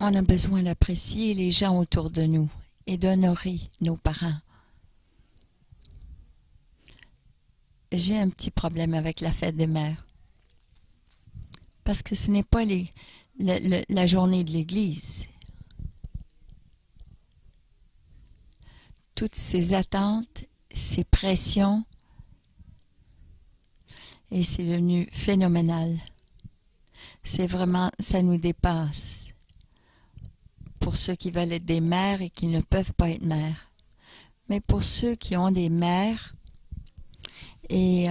On a besoin d'apprécier les gens autour de nous et d'honorer nos parents. J'ai un petit problème avec la fête des mères. Parce que ce n'est pas la journée de l'Église. Toutes ces attentes, ces pressions, et c'est devenu phénoménal. C'est vraiment, ça nous dépasse. Pour ceux qui veulent être des mères et qui ne peuvent pas être mères. Mais pour ceux qui ont des mères, et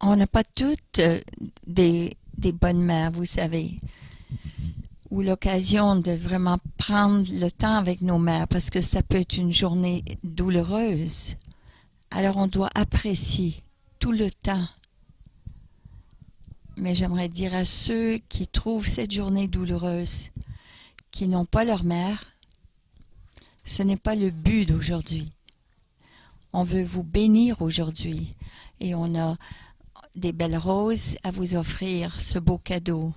on n'a pas toutes des bonnes mères, vous savez, ou l'occasion de vraiment prendre le temps avec nos mères, parce que ça peut être une journée douloureuse. Alors on doit apprécier tout le temps. Mais j'aimerais dire à ceux qui trouvent cette journée douloureuse, qui n'ont pas leur mère, ce n'est pas le but d'aujourd'hui. On veut vous bénir aujourd'hui et on a des belles roses à vous offrir, ce beau cadeau.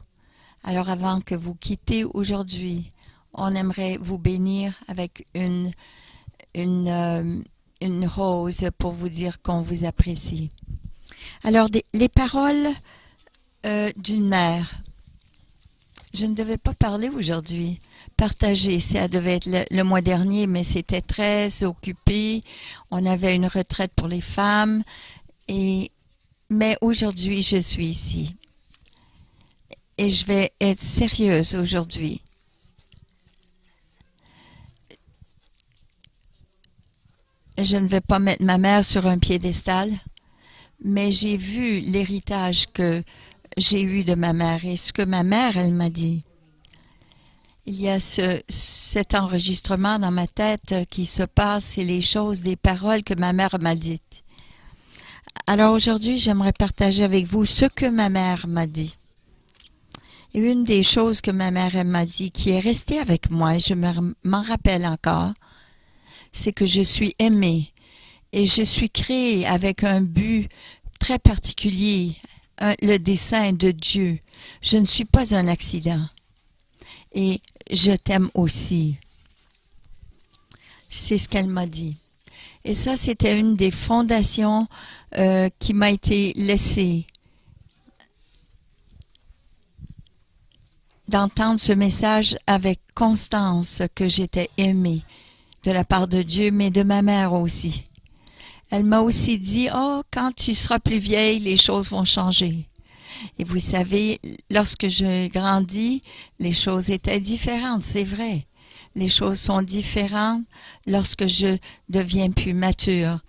Alors avant que vous quittez aujourd'hui, on aimerait vous bénir avec une rose pour vous dire qu'on vous apprécie. Alors les paroles d'une mère. Je ne devais pas parler aujourd'hui. Partager, ça devait être le mois dernier, mais c'était très occupé. On avait une retraite pour les femmes. Mais aujourd'hui, je suis ici. Et je vais être sérieuse aujourd'hui. Je ne vais pas mettre ma mère sur un piédestal, mais j'ai vu l'héritage que j'ai eu de ma mère et ce que ma mère, elle m'a dit. Il y a cet enregistrement dans ma tête qui se passe et les choses, des paroles que ma mère m'a dites. Alors aujourd'hui, j'aimerais partager avec vous ce que ma mère m'a dit. Et une des choses que ma mère m'a dit qui est restée avec moi, et je m'en rappelle encore, c'est que je suis aimée et je suis créée avec un but très particulier, le dessein de Dieu. Je ne suis pas un accident. Et je t'aime aussi. C'est ce qu'elle m'a dit. Et ça, c'était une des fondations qui m'a été laissée. D'entendre ce message avec constance que j'étais aimée de la part de Dieu, mais de ma mère aussi. Elle m'a aussi dit, « Oh, quand tu seras plus vieille, les choses vont changer. » Et vous savez, lorsque je grandis, les choses étaient différentes, c'est vrai. Les choses sont différentes lorsque je deviens plus mature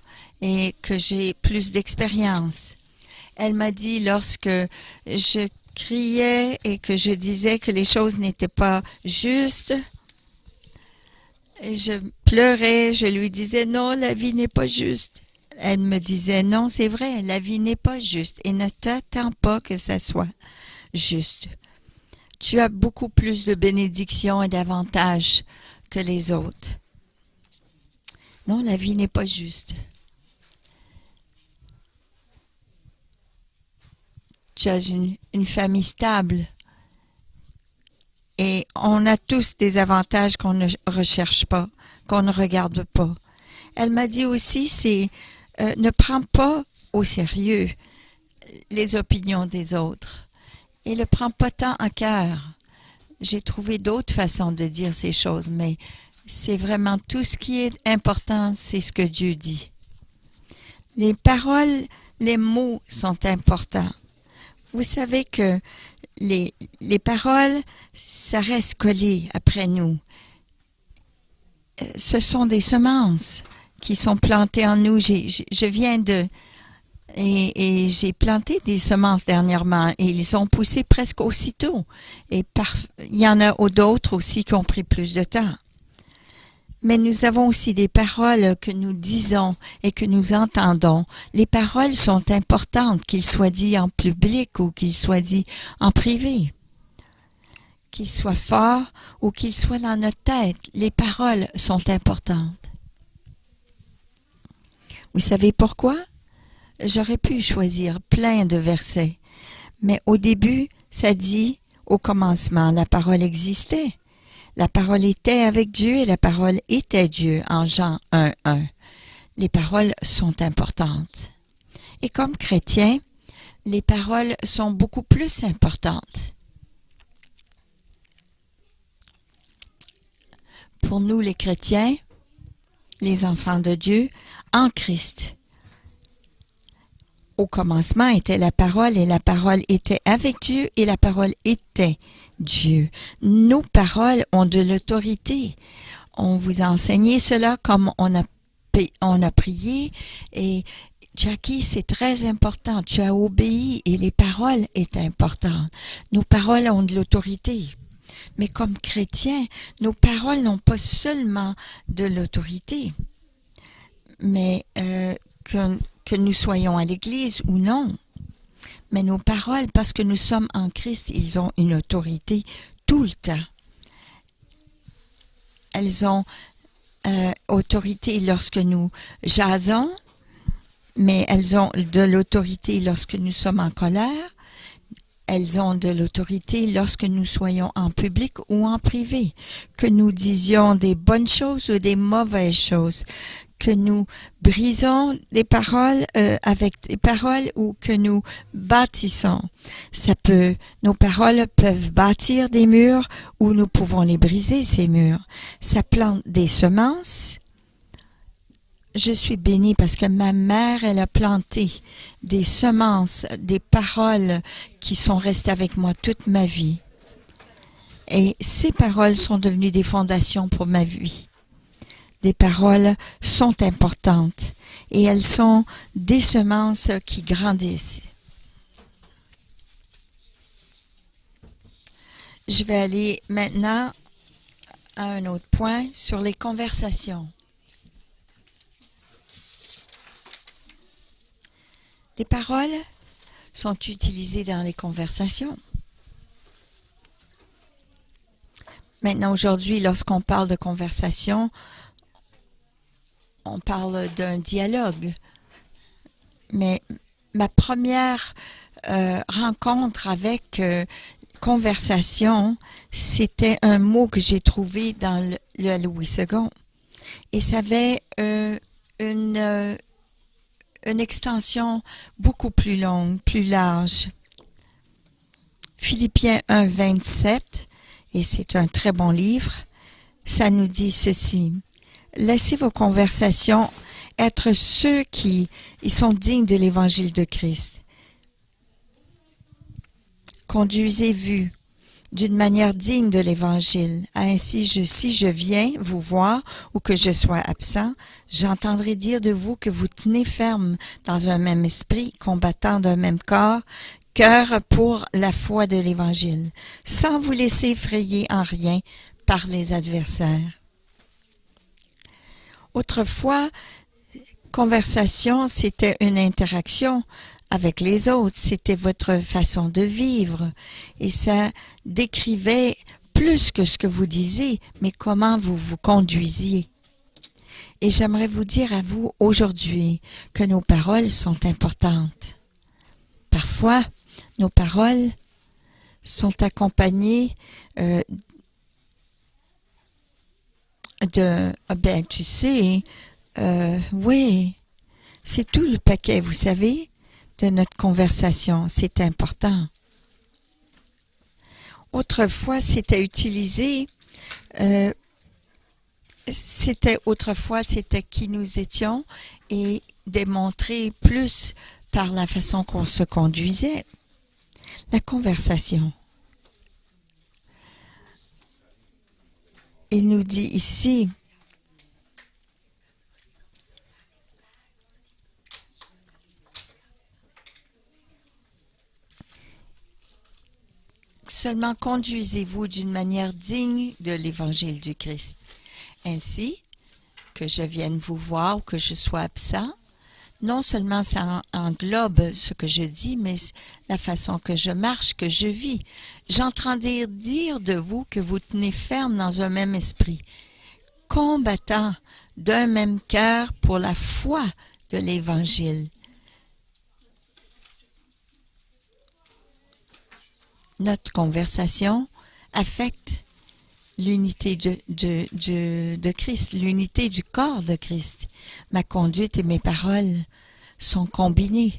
et que j'ai plus d'expérience. Elle m'a dit, lorsque je criais et que je disais que les choses n'étaient pas justes, et je pleurais, je lui disais, « Non, la vie n'est pas juste. » Elle me disait, non, c'est vrai, la vie n'est pas juste et ne t'attends pas que ça soit juste. Tu as beaucoup plus de bénédictions et d'avantages que les autres. Non, la vie n'est pas juste. Tu as une famille stable et on a tous des avantages qu'on ne recherche pas, qu'on ne regarde pas. Elle m'a dit aussi, ne prends pas au sérieux les opinions des autres et ne prends pas tant à cœur. J'ai trouvé d'autres façons de dire ces choses, mais c'est vraiment tout ce qui est important, c'est ce que Dieu dit. Les paroles, les mots sont importants. Vous savez que les paroles, ça reste collé après nous. Ce sont des semences qui sont plantées en nous. Je viens et j'ai planté des semences dernièrement et ils ont poussé presque aussitôt. Et il y en a d'autres aussi qui ont pris plus de temps. Mais nous avons aussi des paroles que nous disons et que nous entendons. Les paroles sont importantes, qu'ils soient dits en public ou qu'ils soient dits en privé. Qu'ils soient forts ou qu'ils soient dans notre tête, les paroles sont importantes. Vous savez pourquoi? J'aurais pu choisir plein de versets, mais au début, Ça dit, au commencement, la parole existait. La parole était avec Dieu et la parole était Dieu, en Jean 1:1. Les paroles sont importantes. Et comme chrétiens, les paroles sont beaucoup plus importantes. Pour nous, les chrétiens, les enfants de Dieu, en Christ, au commencement était la parole et la parole était avec Dieu et la parole était Dieu. Nos paroles ont de l'autorité. On vous a enseigné cela comme on a prié et Jackie, c'est très important. Tu as obéi et les paroles étaient importantes. Nos paroles ont de l'autorité. Mais comme chrétiens, nos paroles n'ont pas seulement de l'autorité, mais que nous soyons à l'Église ou non. Mais nos paroles, parce que nous sommes en Christ, ils ont une autorité tout le temps. Elles ont autorité lorsque nous jasons, mais elles ont de l'autorité lorsque nous sommes en colère. Elles ont de l'autorité lorsque nous soyons en public ou en privé, que nous disions des bonnes choses ou des mauvaises choses, que nous brisons des paroles avec des paroles ou que nous bâtissons. Nos paroles peuvent bâtir des murs ou nous pouvons les briser, ces murs. Ça plante des semences. Je suis bénie parce que ma mère, elle a planté des semences, des paroles qui sont restées avec moi toute ma vie. Et ces paroles sont devenues des fondations pour ma vie. Des paroles sont importantes et elles sont des semences qui grandissent. Je vais aller maintenant à un autre point sur les conversations. Les paroles sont utilisées dans les conversations. Maintenant, aujourd'hui, lorsqu'on parle de conversation, on parle d'un dialogue. Mais ma première rencontre avec conversation, c'était un mot que j'ai trouvé dans le Louis II. Et ça avait une extension beaucoup plus longue, plus large. Philippiens 1:27, et c'est un très bon livre, ça nous dit ceci. Laissez vos conversations être ceux qui sont dignes de l'évangile de Christ. Conduisez-vous d'une manière digne de l'évangile. Ainsi, si je viens vous voir ou que je sois absent, j'entendrai dire de vous que vous tenez ferme dans un même esprit, combattant d'un même cœur pour la foi de l'évangile, sans vous laisser effrayer en rien par les adversaires. Autrefois, conversation, c'était une interaction avec les autres, c'était votre façon de vivre et ça décrivait plus que ce que vous disiez, mais comment vous vous conduisiez. Et j'aimerais vous dire à vous aujourd'hui que nos paroles sont importantes. Parfois, nos paroles sont accompagnées tu sais, oui, c'est tout le paquet, vous savez, de notre conversation. C'est important. Autrefois, c'était utilisé, c'était qui nous étions et démontré plus par la façon qu'on se conduisait. La conversation. Il nous dit ici, seulement conduisez-vous d'une manière digne de l'évangile du Christ. Ainsi, que je vienne vous voir ou que je sois absent, non seulement ça englobe ce que je dis, mais la façon que je marche, que je vis. J'entendais dire de vous que vous tenez ferme dans un même esprit, combattant d'un même cœur pour la foi de l'Évangile. Notre conversation affecte l'unité de Christ, l'unité du corps de Christ. Ma conduite et mes paroles sont combinées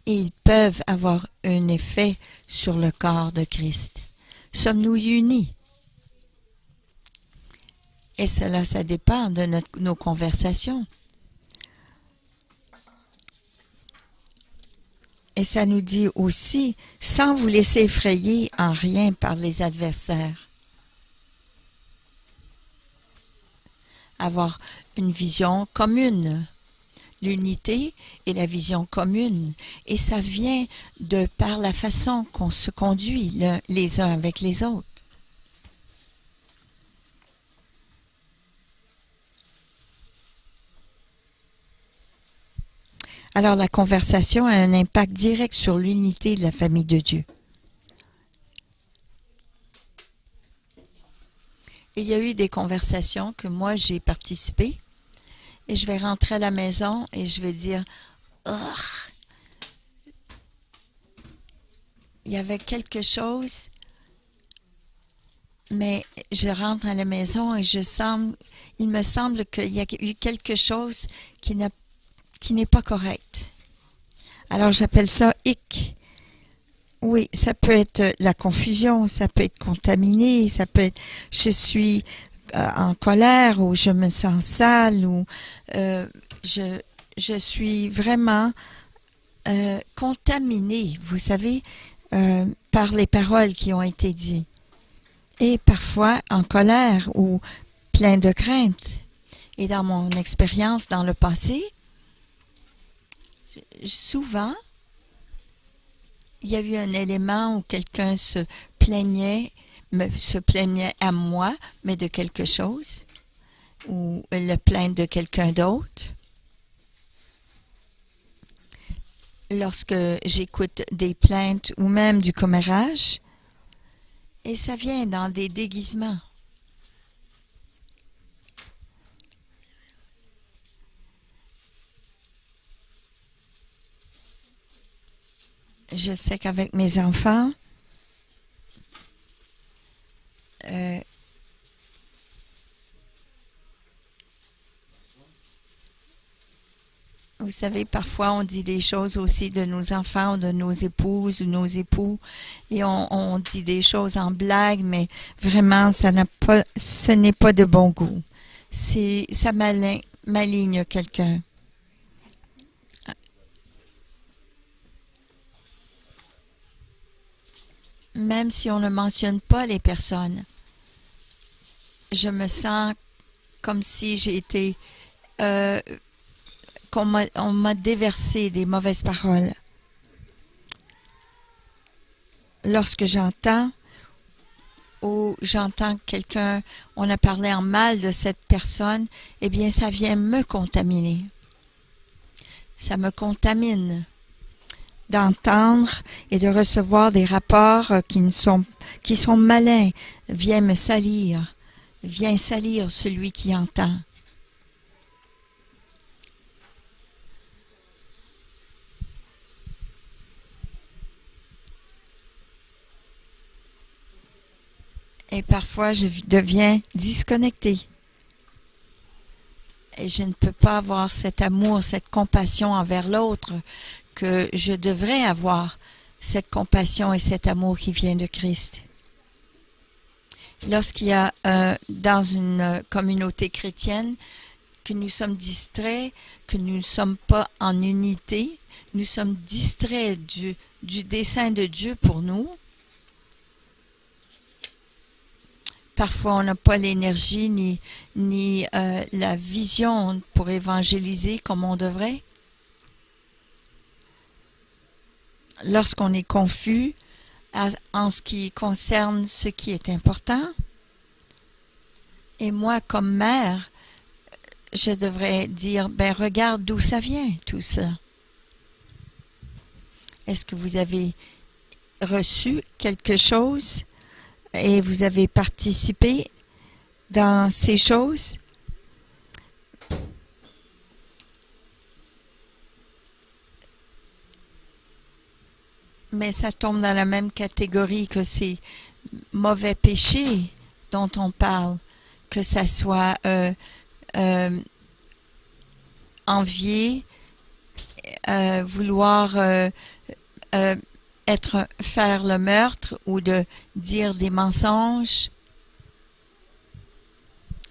et ils peuvent avoir un effet sur le corps de Christ. Sommes-nous unis? Et cela, ça dépend de nos conversations. Et ça nous dit aussi, sans vous laisser effrayer en rien par les adversaires. Avoir une vision commune, l'unité et la vision commune. Et ça vient de par la façon qu'on se conduit les uns avec les autres. Alors la conversation a un impact direct sur l'unité de la famille de Dieu. Il y a eu des conversations que moi j'ai participé et je vais rentrer à la maison et je vais dire oh, il y avait quelque chose, mais je rentre à la maison et il me semble qu'il y a eu quelque chose qui n'est pas correct. Alors j'appelle ça hic. Oui, ça peut être la confusion, ça peut être contaminé, ça peut être je suis en colère ou je me sens sale ou je suis vraiment contaminée, vous savez, par les paroles qui ont été dites. Et parfois en colère ou plein de crainte. Et dans mon expérience dans le passé, souvent, il y a eu un élément où quelqu'un se plaignait à moi, mais de quelque chose, ou le plainte de quelqu'un d'autre. Lorsque j'écoute des plaintes ou même du commérage, et ça vient dans des déguisements. Je sais qu'avec mes enfants, vous savez, parfois on dit des choses aussi de nos enfants, de nos épouses ou nos époux, et on dit des choses en blague, mais vraiment, ce n'est pas de bon goût. Ça maligne quelqu'un. Même si on ne mentionne pas les personnes, je me sens comme si j'ai été... on m'a déversé des mauvaises paroles. Lorsque j'entends quelqu'un, on a parlé en mal de cette personne, eh bien ça vient me contaminer. Ça me contamine d'entendre et de recevoir des rapports qui sont malins, vient me salir, vient salir celui qui entend. Et parfois, je deviens disconnectée. Et je ne peux pas avoir cet amour, cette compassion envers l'autre que je devrais avoir, cette compassion et cet amour qui vient de Christ. Lorsqu'il y a dans une communauté chrétienne que nous sommes distraits, que nous ne sommes pas en unité, nous sommes distraits du dessein de Dieu pour nous. Parfois, on n'a pas l'énergie ni la vision pour évangéliser comme on devrait. Lorsqu'on est confus en ce qui concerne ce qui est important. Et moi, comme mère, je devrais dire, regarde d'où ça vient, tout ça. Est-ce que vous avez reçu quelque chose et vous avez participé dans ces choses? mais ça tombe dans la même catégorie que ces mauvais péchés dont on parle, que ça soit envier, vouloir faire le meurtre ou de dire des mensonges.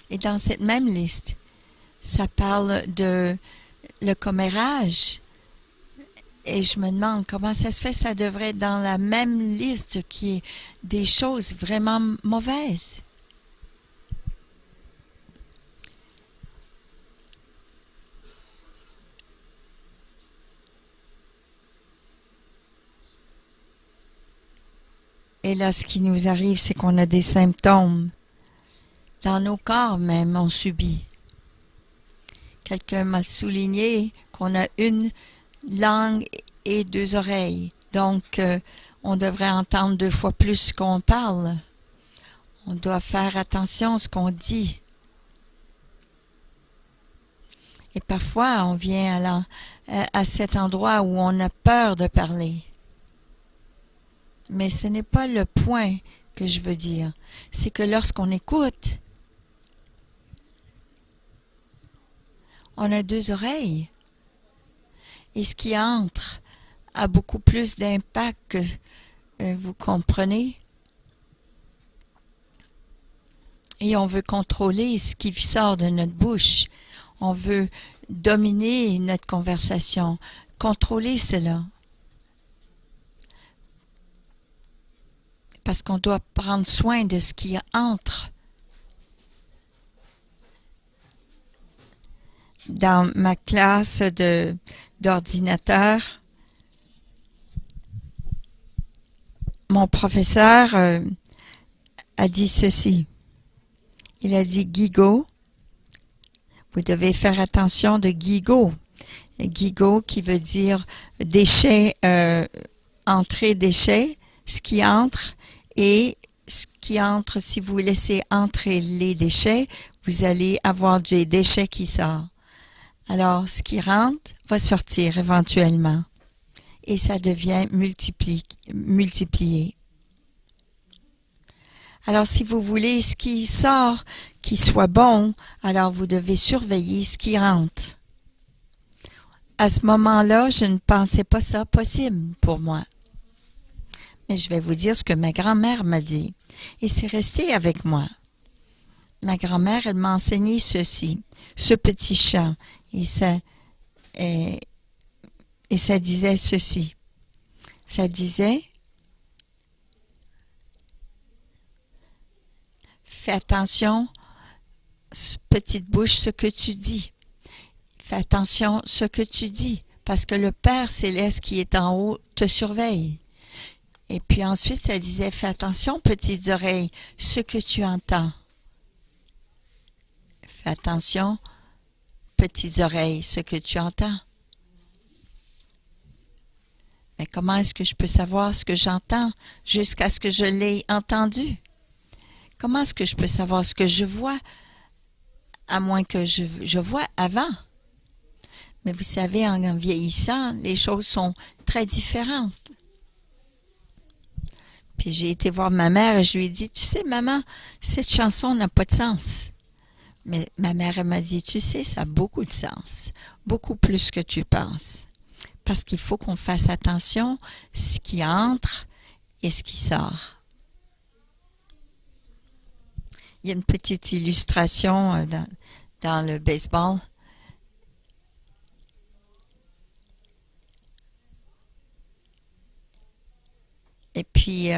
Et dans cette même liste, ça parle de le commérage. Et je me demande comment ça se fait, ça devrait être dans la même liste qui est des choses vraiment mauvaises. Et là, ce qui nous arrive, c'est qu'on a des symptômes. Dans nos corps même, on subit. Quelqu'un m'a souligné qu'on a une langue et 2 oreilles. Donc, on devrait entendre 2 fois plus qu'on parle. On doit faire attention à ce qu'on dit. Et parfois, on vient à cet endroit où on a peur de parler. Mais ce n'est pas le point que je veux dire. C'est que lorsqu'on écoute, on a 2 oreilles. Et ce qui entre a beaucoup plus d'impact que vous comprenez. Et on veut contrôler ce qui sort de notre bouche. On veut dominer notre conversation, contrôler cela. Parce qu'on doit prendre soin de ce qui entre. Dans ma classe d'ordinateur, mon professeur a dit ceci. Il a dit gigot. Vous devez faire attention de gigot. Gigot qui veut dire déchet, entrée déchet, ce qui entre. Et ce qui entre, si vous laissez entrer les déchets, vous allez avoir des déchets qui sortent. Alors, ce qui rentre va sortir éventuellement. Et ça devient multiplié. Alors, si vous voulez ce qui sort, qui soit bon, alors vous devez surveiller ce qui rentre. À ce moment-là, je ne pensais pas ça possible pour moi. Mais je vais vous dire ce que ma grand-mère m'a dit. Et c'est resté avec moi. Ma grand-mère, elle m'a enseigné ceci, ce petit chant. Et ça disait ceci. Ça disait, fais attention, petite bouche, ce que tu dis. Fais attention ce que tu dis, parce que le Père céleste qui est en haut te surveille. Et puis ensuite, ça disait, fais attention, petites oreilles, ce que tu entends. Fais attention, petites oreilles, ce que tu entends. Mais comment est-ce que je peux savoir ce que j'entends jusqu'à ce que je l'ai entendu? Comment est-ce que je peux savoir ce que je vois, à moins que je vois avant? Mais vous savez, en vieillissant, les choses sont très différentes. Puis j'ai été voir ma mère et je lui ai dit, tu sais, maman, cette chanson n'a pas de sens. Mais ma mère, elle m'a dit, tu sais, ça a beaucoup de sens, beaucoup plus que tu penses. Parce qu'il faut qu'on fasse attention à ce qui entre et ce qui sort. Il y a une petite illustration dans le baseball. Et puis,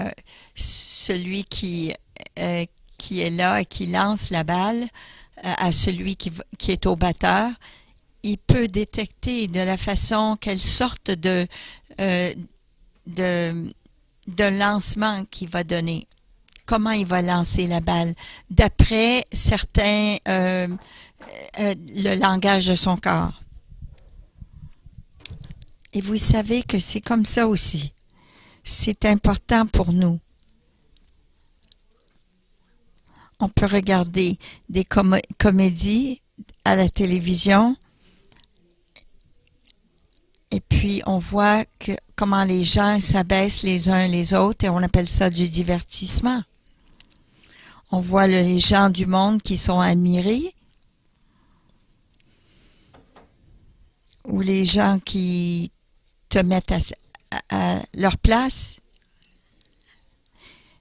celui qui est là et qui lance la balle à celui qui est au batteur, il peut détecter de la façon quelle sorte de lancement qu'il va donner. Comment il va lancer la balle. D'après certains, le langage de son corps. Et vous savez que c'est comme ça aussi. C'est important pour nous. On peut regarder des comédies à la télévision et puis puis on voit comment les gens s'abaissent les uns les autres et on appelle ça du divertissement. On voit les gens du monde qui sont admirés ou les gens qui te mettent à leur place.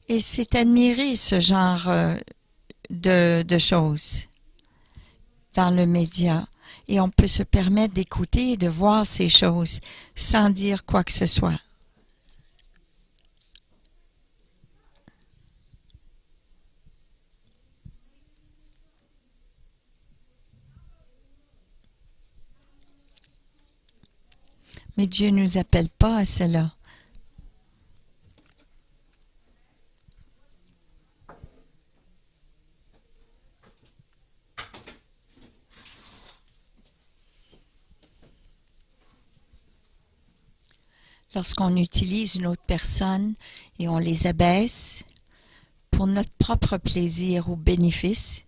Et c'est admiré ce genre de choses dans le média. Et on peut se permettre d'écouter et de voir ces choses sans dire quoi que ce soit. Mais Dieu ne nous appelle pas à cela. Lorsqu'on utilise une autre personne et on les abaisse pour notre propre plaisir ou bénéfice,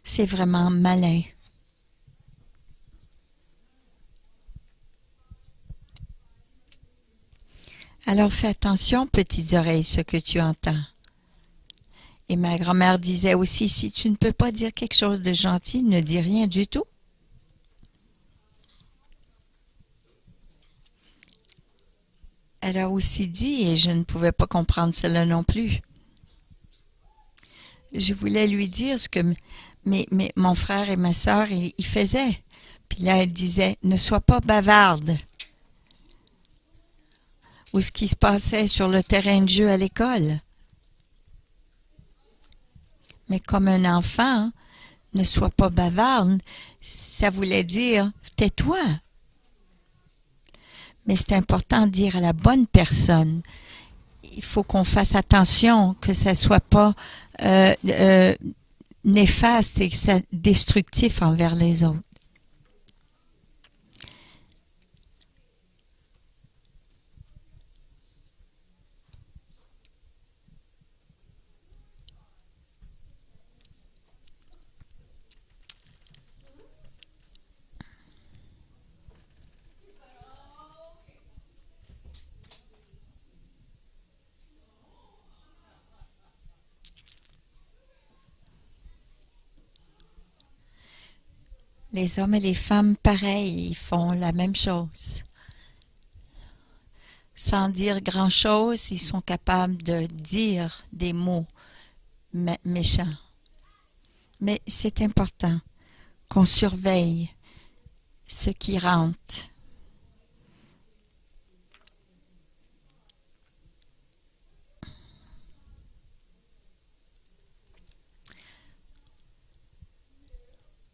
c'est vraiment malin. Alors fais attention, petites oreilles, ce que tu entends. Et ma grand-mère disait aussi, si tu ne peux pas dire quelque chose de gentil, ne dis rien du tout. Elle a aussi dit, et je ne pouvais pas comprendre cela non plus. Je voulais lui dire ce que mon frère et ma sœur ils faisaient. Puis là, elle disait, ne sois pas bavarde. Ou ce qui se passait sur le terrain de jeu à l'école. Mais comme un enfant, ne sois pas bavarde, ça voulait dire, tais-toi. Mais c'est important de dire à la bonne personne. Il faut qu'on fasse attention que ça ne soit pas néfaste et que ça destructif envers les autres. Les hommes et les femmes, pareil, ils font la même chose. Sans dire grand-chose, ils sont capables de dire des mots méchants. Mais c'est important qu'on surveille ce qui rentre.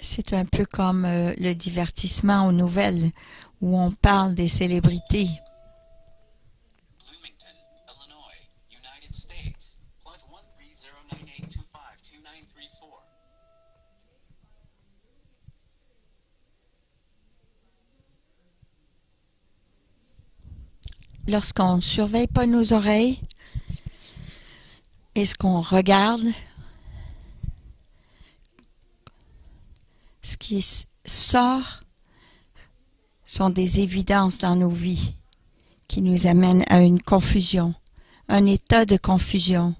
C'est un peu comme le divertissement aux nouvelles où on parle des célébrités. Bloomington, Illinois, United States, plus 13098252934. Lorsqu'on ne surveille pas nos oreilles et ce qu'on regarde, ce qui sort sont des évidences dans nos vies qui nous amènent à une confusion, un état de confusion.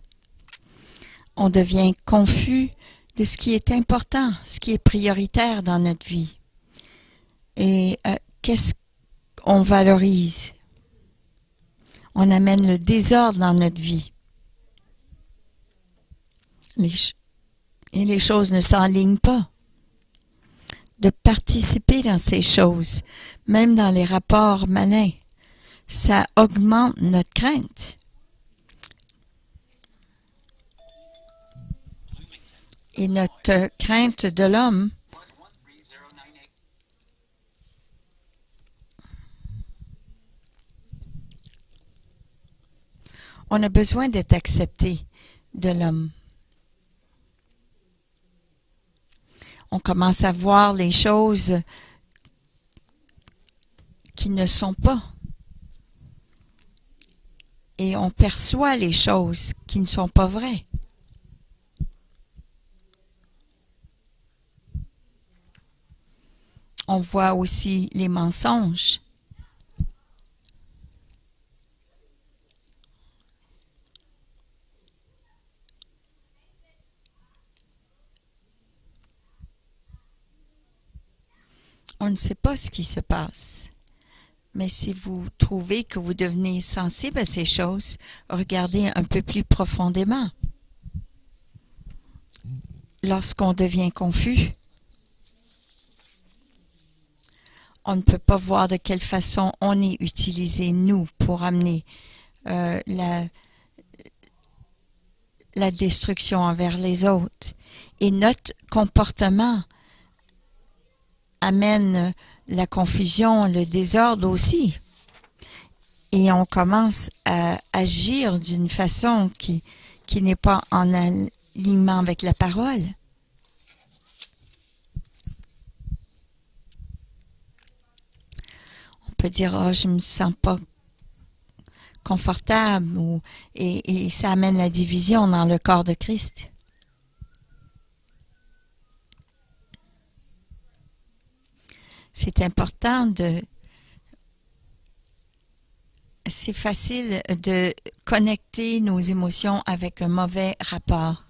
On devient confus de ce qui est important, ce qui est prioritaire dans notre vie. Et qu'est-ce qu'on valorise? On amène le désordre dans notre vie. Et les choses ne s'enlignent pas. De participer dans ces choses, même dans les rapports malins, ça augmente notre crainte. Et notre crainte de l'homme on a besoin d'être accepté de l'homme. On commence à voir les choses qui ne sont pas. Et on perçoit les choses qui ne sont pas vraies. On voit aussi les mensonges. On ne sait pas ce qui se passe. Mais si vous trouvez que vous devenez sensible à ces choses, regardez un peu plus profondément. Lorsqu'on devient confus, on ne peut pas voir de quelle façon on est utilisé, nous, pour amener la destruction envers les autres. Et notre comportement amène la confusion, le désordre aussi. Et on commence à agir d'une façon qui n'est pas en alignement avec la parole. On peut dire, oh, je me sens pas confortable, et ça amène la division dans le corps de Christ. C'est important c'est facile de connecter nos émotions avec un mauvais rapport.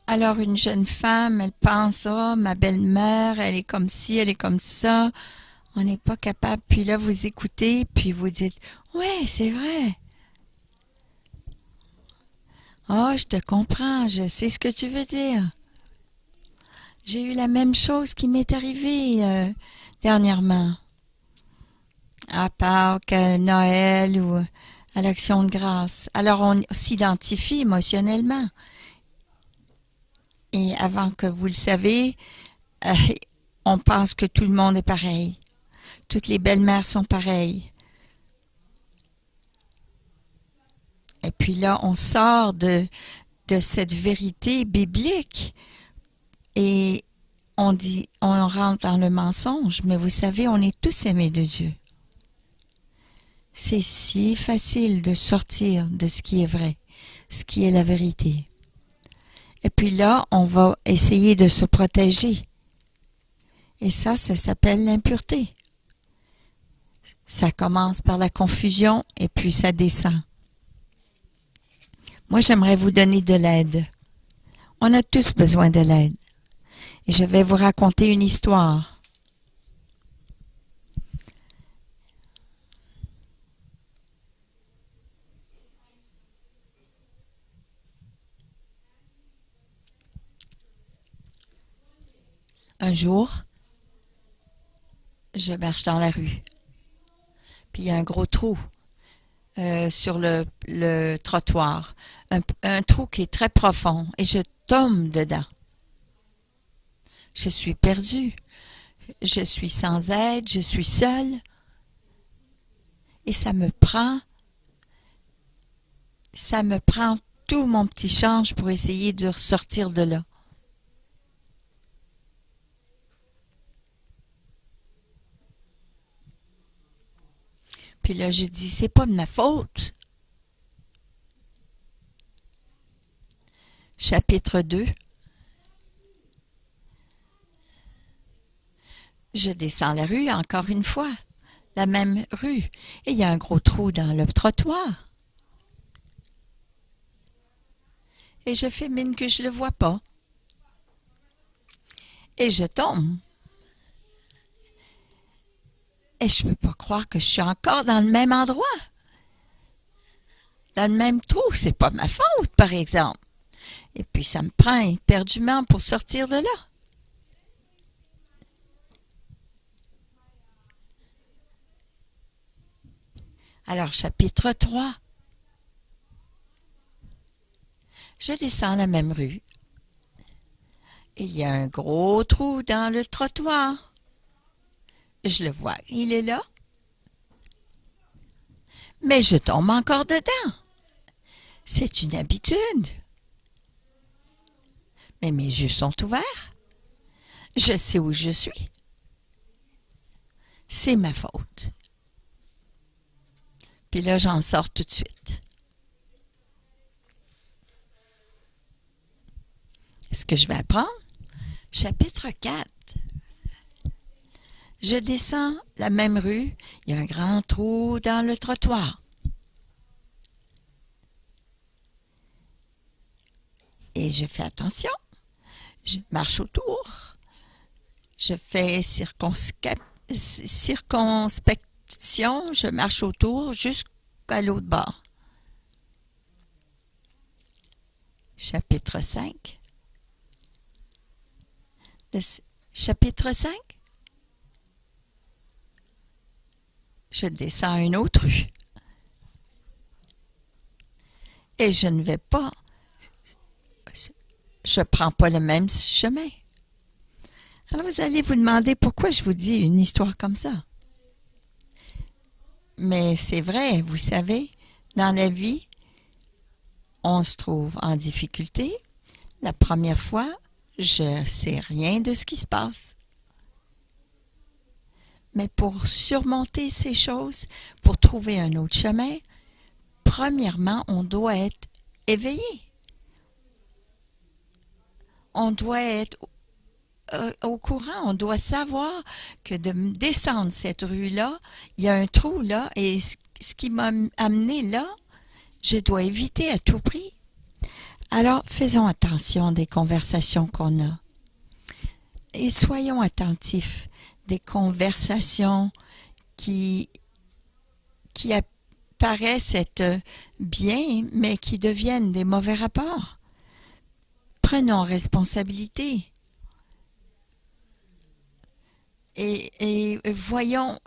Alors, une jeune femme, elle pense, oh, ma belle-mère, elle est comme ci, elle est comme ça. On n'est pas capable. Puis là, vous écoutez, puis vous dites, ouais, c'est vrai. Oh, je te comprends, je sais ce que tu veux dire. J'ai eu la même chose qui m'est arrivée dernièrement. À Pâques, à Noël ou à l'Action de grâce. Alors, on s'identifie émotionnellement. Et avant que vous le savez, on pense que tout le monde est pareil. Toutes les belles-mères sont pareilles. Et puis là, on sort de cette vérité biblique et on rentre dans le mensonge. Mais vous savez, on est tous aimés de Dieu. C'est si facile de sortir de ce qui est vrai, ce qui est la vérité. Et puis là, on va essayer de se protéger. Et ça s'appelle l'impureté. Ça commence par la confusion et puis ça descend. Moi, j'aimerais vous donner de l'aide. On a tous besoin de l'aide. Et je vais vous raconter une histoire. Un jour, je marche dans la rue. Puis il y a un gros trou sur le trottoir. Un trou qui est très profond. Et je tombe dedans. Je suis perdue. Je suis sans aide. Je suis seule. Et ça me prend tout mon petit change pour essayer de ressortir de là. Puis là, je dis, c'est pas de ma faute. Chapitre 2. Je descends la rue encore une fois. La même rue. Et il y a un gros trou dans le trottoir. Et je fais mine que je le vois pas. Et je tombe. Et je peux pas croire que je suis encore dans le même endroit. Dans le même trou. C'est pas ma faute, par exemple. Et puis, ça me prend éperdument pour sortir de là. Alors, chapitre 3. Je descends la même rue. Il y a un gros trou dans le trottoir. Je le vois, il est là. Mais je tombe encore dedans. C'est une habitude. Mais mes yeux sont ouverts. Je sais où je suis. C'est ma faute. Puis là, j'en sors tout de suite. Ce que je vais apprendre, chapitre 4. Je descends la même rue, il y a un grand trou dans le trottoir. Et je fais attention. Je marche autour. Je fais circonspection. Je marche autour jusqu'à l'autre bord. Chapitre 5. Chapitre 5. Je descends une autre rue. Et je ne vais pas. Je ne prends pas le même chemin. Alors vous allez vous demander pourquoi je vous dis une histoire comme ça. Mais c'est vrai, vous savez, dans la vie, on se trouve en difficulté. La première fois, je ne sais rien de ce qui se passe. Mais pour surmonter ces choses, pour trouver un autre chemin, premièrement, on doit être éveillé. On doit être au courant, on doit savoir que de descendre cette rue-là, il y a un trou là, et ce qui m'a amené là, je dois éviter à tout prix. Alors, faisons attention des conversations qu'on a. Et soyons attentifs des conversations qui apparaissent être bien, mais qui deviennent des mauvais rapports. Prenons responsabilité. Et voyons,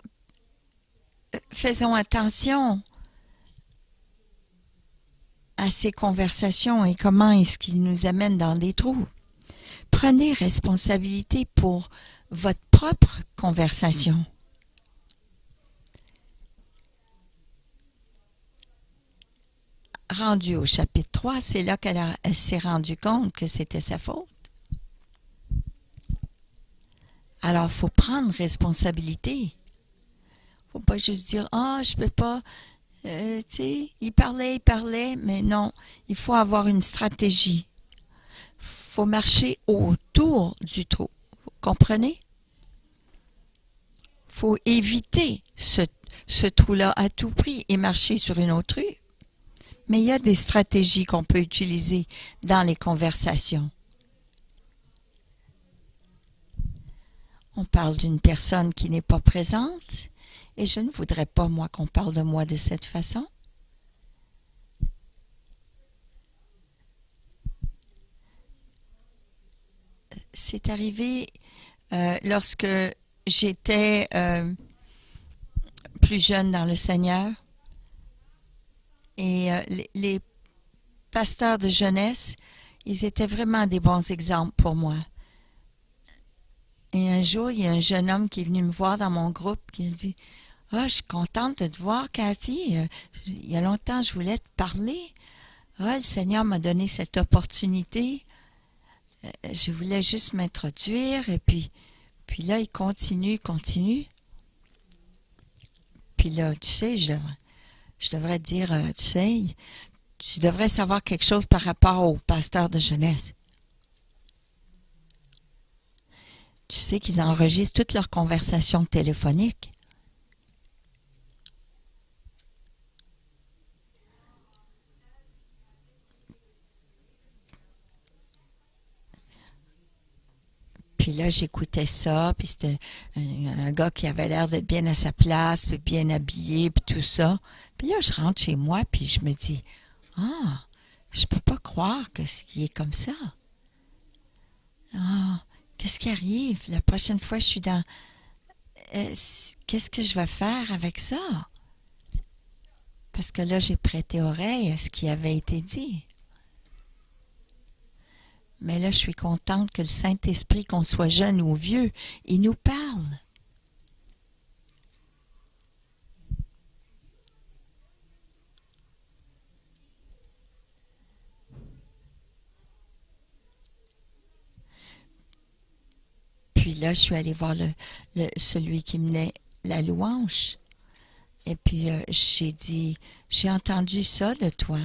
faisons attention à ces conversations et comment est-ce qu'ils nous amènent dans des trous. Prenez responsabilité pour votre propre conversation. Rendue au chapitre 3, c'est là qu'elle s'est rendue compte que c'était sa faute. Alors, il faut prendre responsabilité. Il ne faut pas juste dire « Ah, je peux pas. » Tu sais, il parlait, mais non. Il faut avoir une stratégie. Il faut marcher autour du trou. Vous comprenez? Il faut éviter ce trou-là à tout prix et marcher sur une autre rue. Mais il y a des stratégies qu'on peut utiliser dans les conversations. On parle d'une personne qui n'est pas présente et je ne voudrais pas, moi, qu'on parle de moi de cette façon. C'est arrivé lorsque j'étais plus jeune dans le Seigneur et les pasteurs de jeunesse, ils étaient vraiment des bons exemples pour moi. Et un jour, il y a un jeune homme qui est venu me voir dans mon groupe qui a dit « Ah, je suis contente de te voir, Cathy. Il y a longtemps, je voulais te parler. Ah, le Seigneur m'a donné cette opportunité. Je voulais juste m'introduire. » Et puis là, il continue. Puis là, tu sais, je devrais te dire, tu sais, tu devrais savoir quelque chose par rapport au pasteur de jeunesse. Tu sais qu'ils enregistrent toutes leurs conversations téléphoniques. Puis là, j'écoutais ça, puis c'était un gars qui avait l'air d'être bien à sa place, puis bien habillé, puis tout ça. Puis là, je rentre chez moi, puis je me dis, ah, je peux pas croire que ce est comme ça. Ah, qu'est-ce qui arrive? La prochaine fois, je suis dans... qu'est-ce que je vais faire avec ça? Parce que là, j'ai prêté oreille à ce qui avait été dit. Mais là, je suis contente que le Saint-Esprit, qu'on soit jeune ou vieux, il nous parle. là, je suis allée voir celui qui menait la louange. Et puis, j'ai dit, j'ai entendu ça de toi.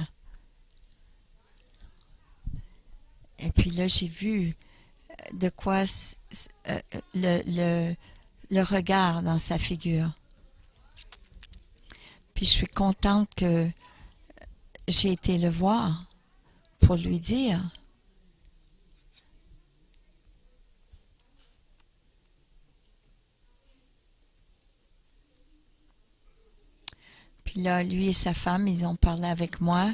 Et puis là, j'ai vu de quoi le regard dans sa figure. Puis je suis contente que j'ai été le voir pour lui dire. Puis là, lui et sa femme, ils ont parlé avec moi.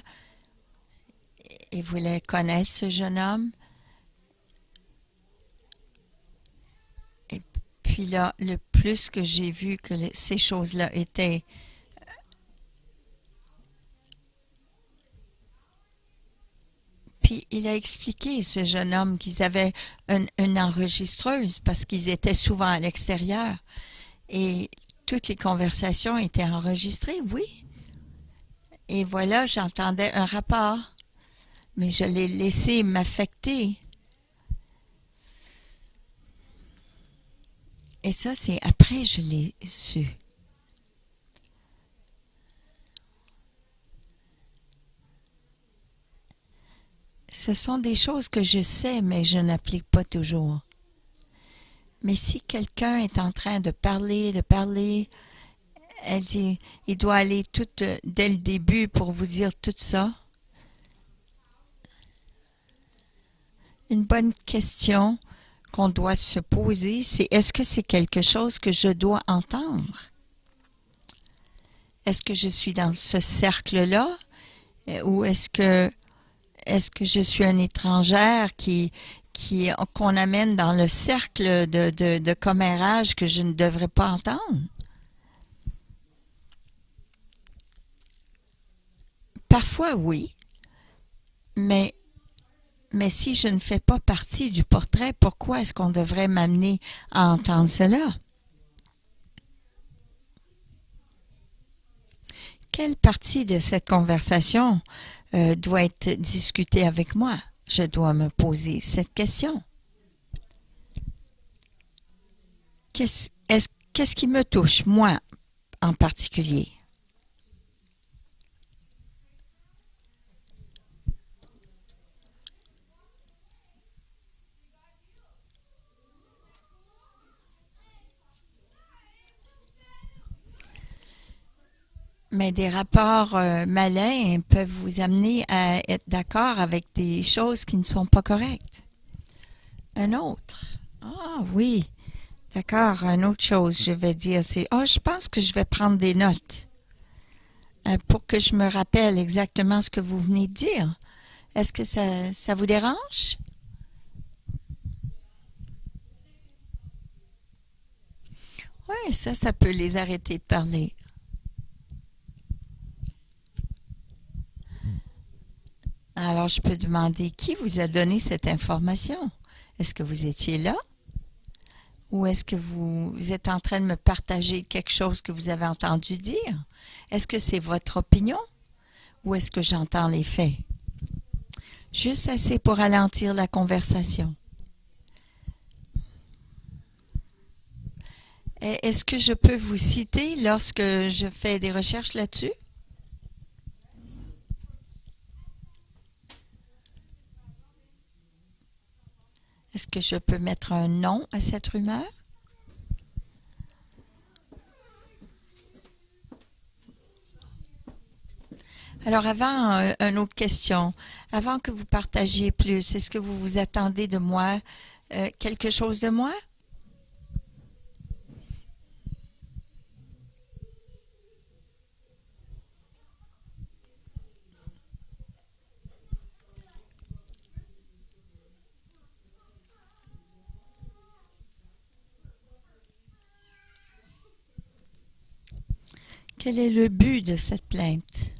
Ils voulaient connaître ce jeune homme. Et puis là, le plus que j'ai vu que ces choses-là étaient puis il a expliqué, ce jeune homme, qu'ils avaient une enregistreuse parce qu'ils étaient souvent à l'extérieur. Et toutes les conversations étaient enregistrées, oui. Et voilà, j'entendais un rapport, mais je l'ai laissé m'affecter. Et ça, c'est après je l'ai su. Ce sont des choses que je sais, mais je n'applique pas toujours. Mais si quelqu'un est en train de parler, elle dit, il doit aller tout dès le début pour vous dire tout ça. Une bonne question qu'on doit se poser, c'est est-ce que c'est quelque chose que je dois entendre? Est-ce que je suis dans ce cercle-là? Ou est-ce que je suis une étrangère qu'on amène dans le cercle de commérage que je ne devrais pas entendre? Parfois, oui. Mais si je ne fais pas partie du portrait, pourquoi est-ce qu'on devrait m'amener à entendre cela? Quelle partie de cette conversation doit être discutée avec moi? Je dois me poser cette question. Qu'est-ce qui me touche, moi, en particulier? Mais des rapports malins peuvent vous amener à être d'accord avec des choses qui ne sont pas correctes. Un autre. Ah oui, d'accord, une autre chose, je vais dire, c'est, je pense que je vais prendre des notes pour que je me rappelle exactement ce que vous venez de dire. Est-ce que ça vous dérange? Oui, ça peut les arrêter de parler. Alors, je peux demander qui vous a donné cette information? Est-ce que vous étiez là? Ou est-ce que vous êtes en train de me partager quelque chose que vous avez entendu dire? Est-ce que c'est votre opinion? Ou est-ce que j'entends les faits? Juste assez pour ralentir la conversation. Est-ce que je peux vous citer lorsque je fais des recherches là-dessus? Est-ce que je peux mettre un nom à cette rumeur? Alors avant, une autre question. Avant que vous partagiez plus, est-ce que vous vous attendez de moi quelque chose de moi? Quel est le but de cette plainte?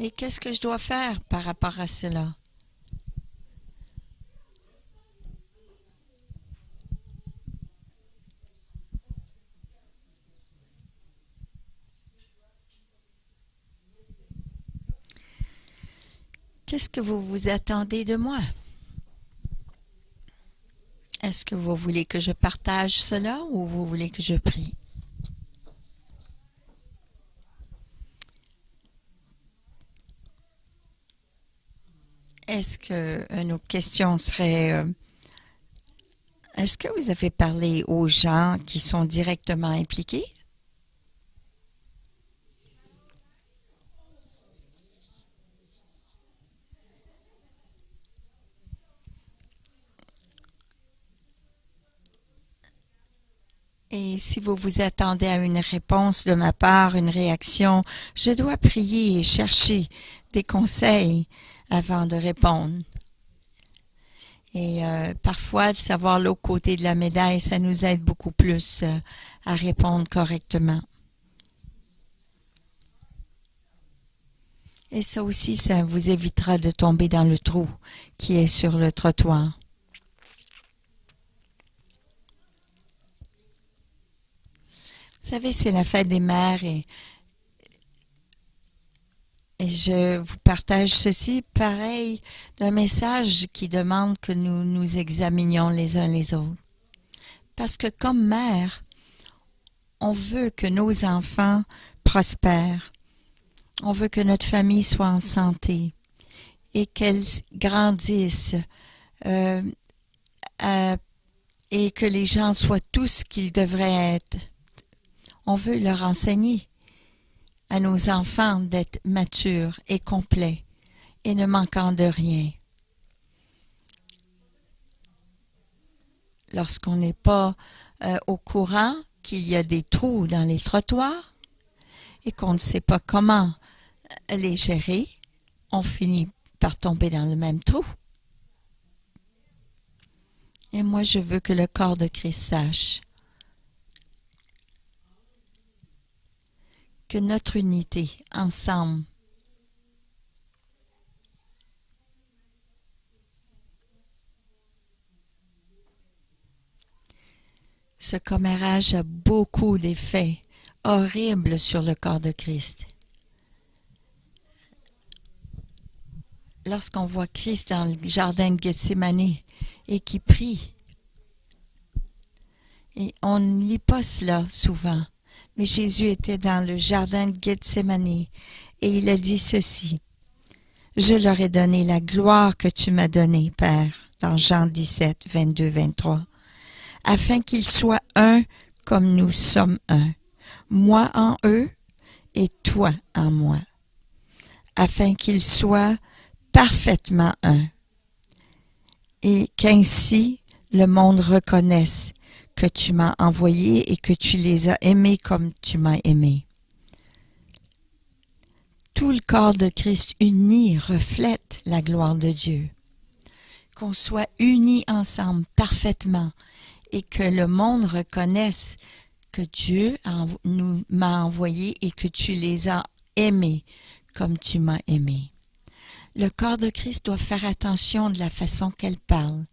Et qu'est-ce que je dois faire par rapport à cela? Qu'est-ce que vous vous attendez de moi? Est-ce que vous voulez que je partage cela ou vous voulez que je prie? Est-ce que une autre question serait, est-ce que vous avez parlé aux gens qui sont directement impliqués? Et si vous vous attendez à une réponse de ma part, une réaction, je dois prier et chercher des conseils avant de répondre. Et parfois, de savoir l'autre côté de la médaille, ça nous aide beaucoup plus à répondre correctement. Et ça aussi, ça vous évitera de tomber dans le trou qui est sur le trottoir. Vous savez, c'est la fête des mères et je vous partage ceci pareil d'un message qui demande que nous nous examinions les uns les autres. Parce que comme mère, on veut que nos enfants prospèrent. On veut que notre famille soit en santé et qu'elle grandisse et que les gens soient tous ce qu'ils devraient être. On veut leur enseigner à nos enfants d'être matures et complets et ne manquant de rien. Lorsqu'on n'est pas au courant qu'il y a des trous dans les trottoirs et qu'on ne sait pas comment les gérer, on finit par tomber dans le même trou. Et moi, je veux que le corps de Christ sache que notre unité, ensemble, ce commérage a beaucoup d'effets horribles sur le corps de Christ. Lorsqu'on voit Christ dans le jardin de Gethsémani et qui prie, et on ne lit pas cela souvent, mais Jésus était dans le jardin de Gethsémani et il a dit ceci: « Je leur ai donné la gloire que tu m'as donnée, Père, dans Jean 17, 22, 23, afin qu'ils soient un comme nous sommes un, moi en eux et toi en moi, afin qu'ils soient parfaitement un, et qu'ainsi le monde reconnaisse que tu m'as envoyé et que tu les as aimés comme tu m'as aimé. » Tout le corps de Christ uni reflète la gloire de Dieu. Qu'on soit unis ensemble parfaitement et que le monde reconnaisse que Dieu m'a envoyé et que tu les as aimés comme tu m'as aimé. Le corps de Christ doit faire attention de la façon qu'elle parle,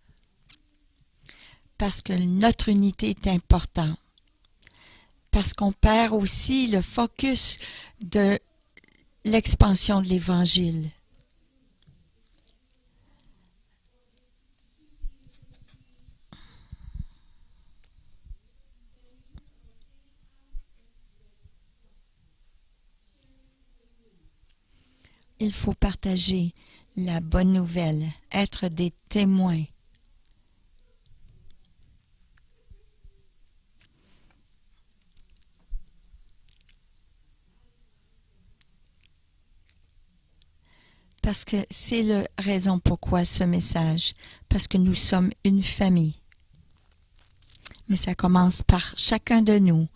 parce que notre unité est importante, parce qu'on perd aussi le focus de l'expansion de l'Évangile. Il faut partager la bonne nouvelle, être des témoins. Parce que c'est la raison pourquoi ce message, parce que nous sommes une famille. Mais ça commence par chacun de nous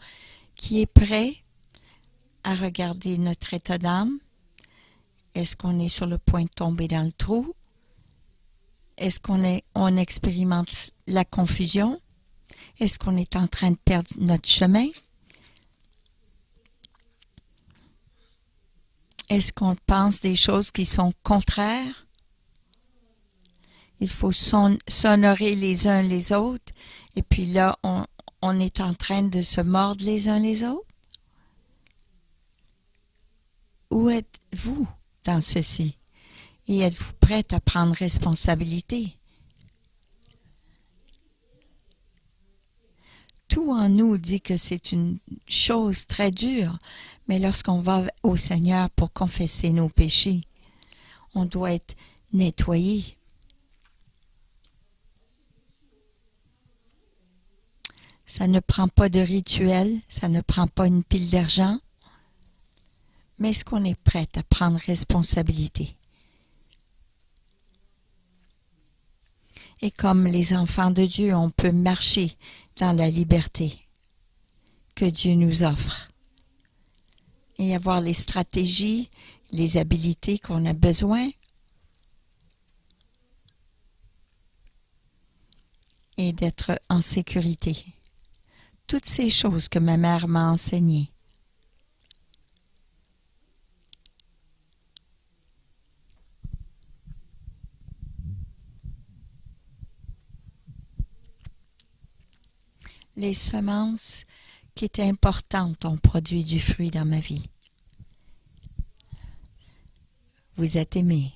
qui est prêt à regarder notre état d'âme. Est-ce qu'on est sur le point de tomber dans le trou? Est-ce qu'on expérimente la confusion? Est-ce qu'on est en train de perdre notre chemin? Est-ce qu'on pense des choses qui sont contraires? Il faut s'honorer les uns les autres. Et puis là, on est en train de se mordre les uns les autres? Où êtes-vous dans ceci? Et êtes-vous prête à prendre responsabilité? tout en nous dit que c'est une chose très dure, mais lorsqu'on va au Seigneur pour confesser nos péchés, on doit être nettoyé. Ça ne prend pas de rituel, ça ne prend pas une pile d'argent, mais est-ce qu'on est prêt à prendre responsabilité? Et comme les enfants de Dieu, on peut marcher dans la liberté que Dieu nous offre et avoir les stratégies, les habiletés qu'on a besoin et d'être en sécurité. Toutes ces choses que ma mère m'a enseignées. Les semences qui étaient importantes ont produit du fruit dans ma vie. Vous êtes aimés.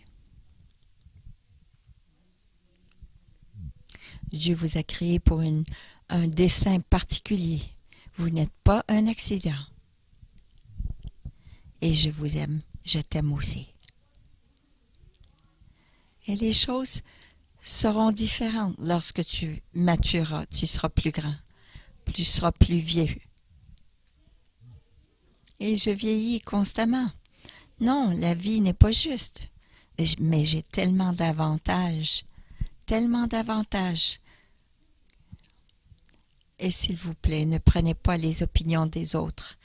Dieu vous a créé pour un dessein particulier. Vous n'êtes pas un accident. Et je vous aime. Je t'aime aussi. Et les choses seront différentes lorsque tu matureras. Tu seras plus grand. Tu seras plus vieux. Et je vieillis constamment. Non, la vie n'est pas juste. Mais j'ai tellement d'avantages. Tellement d'avantages. Et s'il vous plaît, ne prenez pas les opinions des autres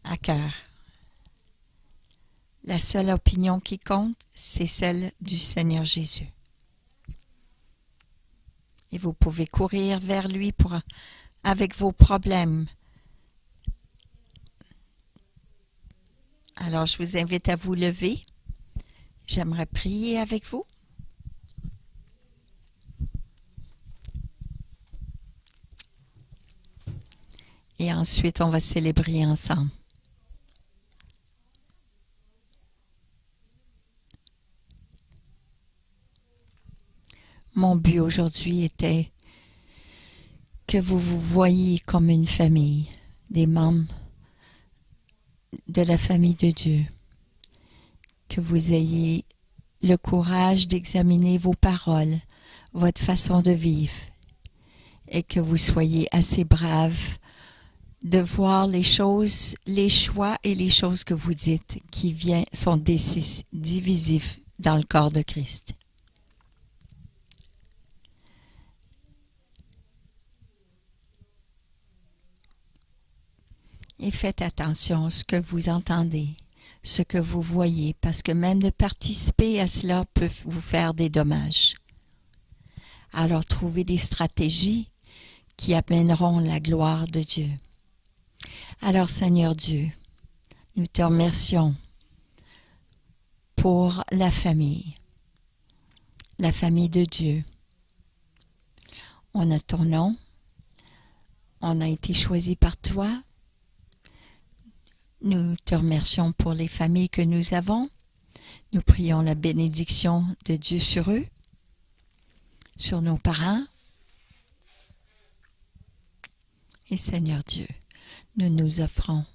à cœur. La seule opinion qui compte, c'est celle du Seigneur Jésus. Et vous pouvez courir vers lui avec vos problèmes. Alors, je vous invite à vous lever. J'aimerais prier avec vous. Et ensuite, on va célébrer ensemble. Mon but aujourd'hui était que vous vous voyiez comme une famille, des membres de la famille de Dieu, que vous ayez le courage d'examiner vos paroles, votre façon de vivre, et que vous soyez assez braves de voir les choses, les choix et les choses que vous dites qui sont divisifs dans le corps de Christ. Et faites attention à ce que vous entendez, ce que vous voyez, parce que même de participer à cela peut vous faire des dommages. Alors trouvez des stratégies qui amèneront la gloire de Dieu. Alors Seigneur Dieu, nous te remercions pour la famille de Dieu. On a ton nom, on a été choisi par toi. Nous te remercions pour les familles que nous avons. Nous prions la bénédiction de Dieu sur eux, sur nos parents. Et Seigneur Dieu, nous nous offrons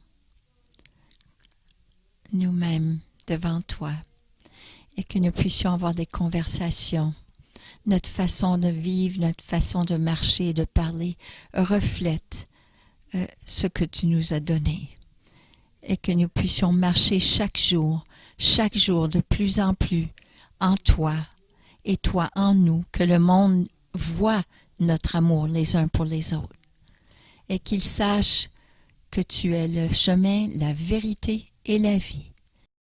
nous-mêmes devant toi et que nous puissions avoir des conversations. Notre façon de vivre, notre façon de marcher et de parler reflète ce que tu nous as donné. Et que nous puissions marcher chaque jour de plus en plus en toi et toi en nous, que le monde voit notre amour les uns pour les autres et qu'il sache que tu es le chemin, la vérité et la vie.